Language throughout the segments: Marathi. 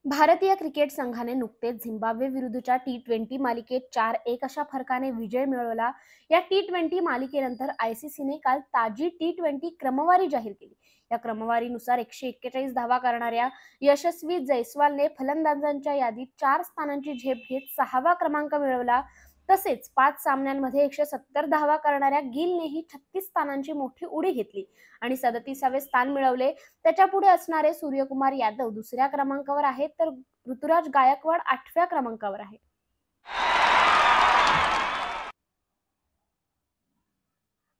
भारतीय क्रिकेट संघाने नुकतेच झिम्बाब्वे विरुद्धच्या टी20 मालिकेत 4-1 अशा फरकाने विजय मिळवला। या टी20 मालिकेनंतर आयसीसीने काल ताजी टी20 क्रमवारी जाहीर केली। या क्रमवारीनुसार 141 धावा करणाऱ्या यशस्वी जयस्वालने फलंदाजांच्या यादीत 4 स्थानांची झेप घेत 6वा क्रमांक मिळवला। तसेच 5 सामन्यांमध्ये 170 धावा करणाऱ्या गिलनेही 36 स्थानांची मोठी उडी घेतली आणि 37वे स्थान मिळवले। त्याच्या पुढे असणारे सूर्यकुमार यादव दुसऱ्या क्रमांकावर आहेत, तर ऋतुराज गायकवाड 8व्या क्रमांकावर आहे।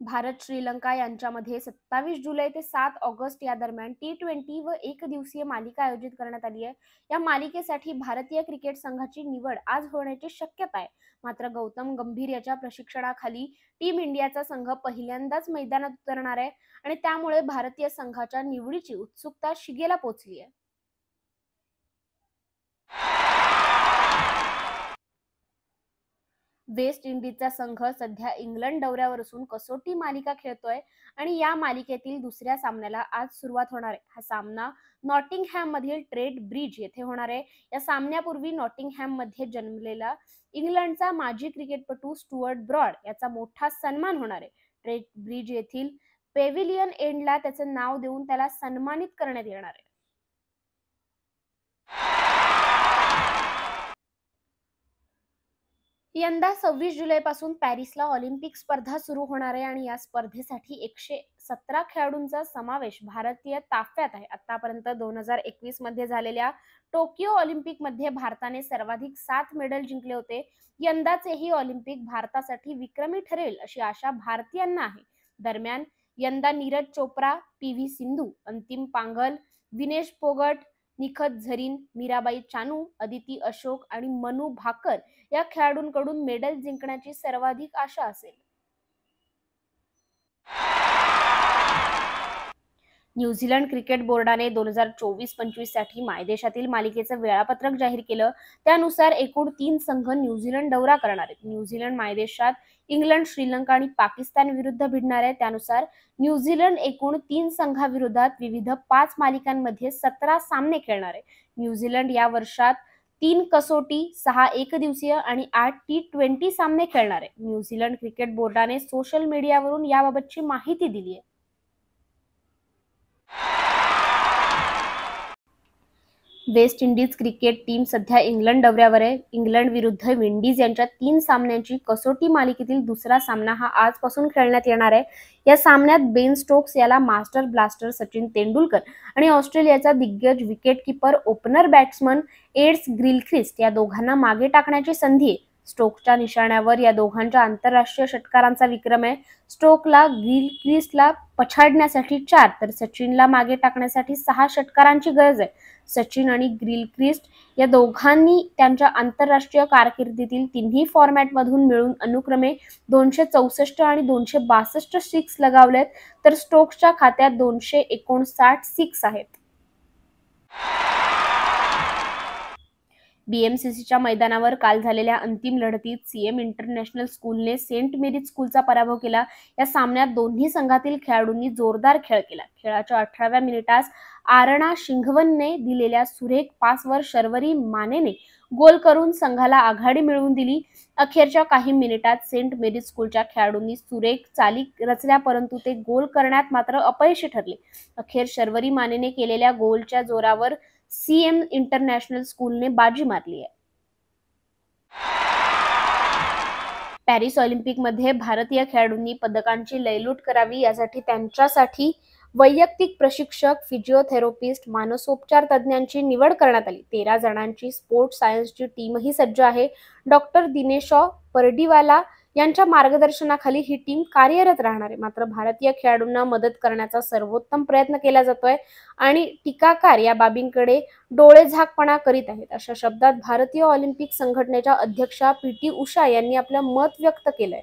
भारत श्रीलंका यांच्यामध्ये 27 जुलै ते 7 ऑगस्ट या दरम्यान टी20 व एकदिवसीय मालिका आयोजित करण्यात आली आहे। या मालिकेसाठी भारतीय क्रिकेट संघाची निवड आज होण्याची शक्यता आहे। मात्र गौतम गंभीर याच्या प्रशिक्षणाखाली टीम इंडियाचा संघ पहिल्यांदाच मैदानात उतरणार आहे आणि त्यामुळे भारतीय संघाच्या निवडीची उत्सुकता शिगेला पोहोचली आहे। वेस्ट इंडिजचा संघ सध्या इंग्लंड दौऱ्यावर असून कसोटी मालिका खेळतोय आणि या मालिकेतील दुसऱ्या सामन्याला आज सुरुवात होणार आहे। हा सामना नॉटिंगहॅम मधील ट्रेड ब्रिज येथे होणार आहे। या सामन्यापूर्वी नॉटिंगहॅम मध्ये जन्मलेला इंग्लंडचा माजी क्रिकेटपटू स्टुअर्ट ब्रॉड याचा मोठा सन्मान होणार आहे। ट्रेड ब्रिज येथील पेव्हिलियन एंडला त्याचे नाव देऊन त्याला सन्मानित करण्यात येणार आहे। यंदा 26 जुलैपासून पॅरिसला ऑलिम्पिक स्पर्धा सुरू होणार आहे आणि या स्पर्धेसाठी 117 खेळाडूंचा समावेश भारतीय ताफ्यात आहे। आतापर्यंत 2021 मध्ये झालेल्या टोकियो ऑलिम्पिकमध्ये भारताने सर्वाधिक 7 मेडल जिंकले होते। यंदाचेही ऑलिम्पिक भारतासाठी विक्रमी ठरेल अशी आशा भारतीयांना आहे। दरम्यान यंदा नीरज चोप्रा, पीव्ही सिंधू, अंतिम पांघल, विनेश फोगट, निखत झरीन, मीराबाई चानू, अदिती अशोक आणि मनू भाकर या खेळाडूंकडून मेडल जिंकण्याची सर्वाधिक आशा असेल। न्यूझीलंड क्रिकेट बोर्डाने 2024-25 साठी मायदेशातील मालिकेचं वेळापत्रक जाहीर केलं। त्यानुसार एकूण 3 संघ न्यूझीलंड दौरा करणार आहेत। न्यूझीलंड मायदेशात इंग्लंड, श्रीलंका आणि पाकिस्तान विरुद्ध भिडणार आहे। त्यानुसार न्यूझीलंड एकूण 3 संघाविरोधात विविध 5 मालिकांमध्ये 17 सामने खेळणार आहे। न्यूझीलंड या वर्षात 3 कसोटी, 6 एकदिवसीय आणि 8 टी20 सामने खेळणार आहे। न्यूझीलंड क्रिकेट बोर्डाने सोशल मीडियावरून याबाबतची माहिती दिली आहे। वेस्ट इंडिज क्रिकेट टीम सध्या इंग्लंड दौऱ्यावर आहे। इंग्लंड विरुद्ध विंडीज यांच्यात 3 सामन्यांची कसोटी मालिकेतील दुसरा सामना हा आजपासून खेळण्यात येणार आहे। या सामन्यात बेन स्टोक्स याला मास्टर ब्लास्टर सचिन तेंडुलकर आणि ऑस्ट्रेलियाचा दिग्गज विकेटकीपर ओपनर बॅट्समन एड्स गिलख्रिस्ट या दोघांना मागे टाकण्याची संधी आहे। स्टोक्सच्या निशाण्यावर या दोघांच्या आंतरराष्ट्रीय षटकारांचा विक्रम आहे। स्टोकला गिलख्रिस्टला पछाडण्यासाठी 4 तर सचिनला मागे टाकण्यासाठी 6 षटकारांची गरज आहे। सचिन आणि गिलख्रिस्ट या दोघांनी त्यांच्या आंतरराष्ट्रीय कारकिर्दीतील तिन्ही फॉर्मॅटमधून मिळून अनुक्रमे 264 आणि 262 सिक्स लगावलेत, तर स्टोक्सच्या खात्यात 259 सिक्स आहेत। बीएमसीसीच्या मैदानावर काल झालेल्या अंतिम लढतीत सीएम इंटरनॅशनल स्कूलने सेंट मेरीज स्कूलचा पराभव केला। या सामन्यात दोन्ही संघातील खेळाडूंनी जोरदार खेळ केला। खेळाच्या 18व्या मिनिटास आरणा शिंघवनने दिलेल्या सुरेख पासवर शर्वरी मानेने गोल करून संघाला आघाडी मिळवून दिली। अखेरच्या काही मिनिटात सेंट मेरीज स्कूलच्या खेळाडूंनी सुरेख चाली रचल्या, परंतु ते गोल करण्यात मात्र अपयशी ठरले। अखेर शर्वरी मानेने केलेल्या गोलच्या जोरावर सीएम इंटरनॅशनल स्कूलने बाजी मारली आहे। पॅरिस ऑलिम्पिकमध्ये भारतीय खेळाडूंनी पदकांची लयलूट करावी यासाठी त्यांच्यासाठी वैयक्तिक प्रशिक्षक, फिजिओथेरपिस्ट, मानसोपचार तज्ञांची निवड करण्यात आली। 13 जणांची स्पोर्ट्स सायन्सची टीमही सज्ज आहे। डॉक्टर दिनेश परडीवाला यांच्या मार्गदर्शनाखाली ही टीम कार्यरत राहणार आहे। मात्र भारतीय खेळाडूंना मदत करण्याचा सर्वोत्तम प्रयत्न केला जातोय आणि टीकाकार या बाबींकडे डोळेझाकपणा करीत आहेत, अशा शब्दात भारतीय ऑलिम्पिक संघटनेच्या अध्यक्षा पीटी उषा यांनी आपलं मत व्यक्त केलंय।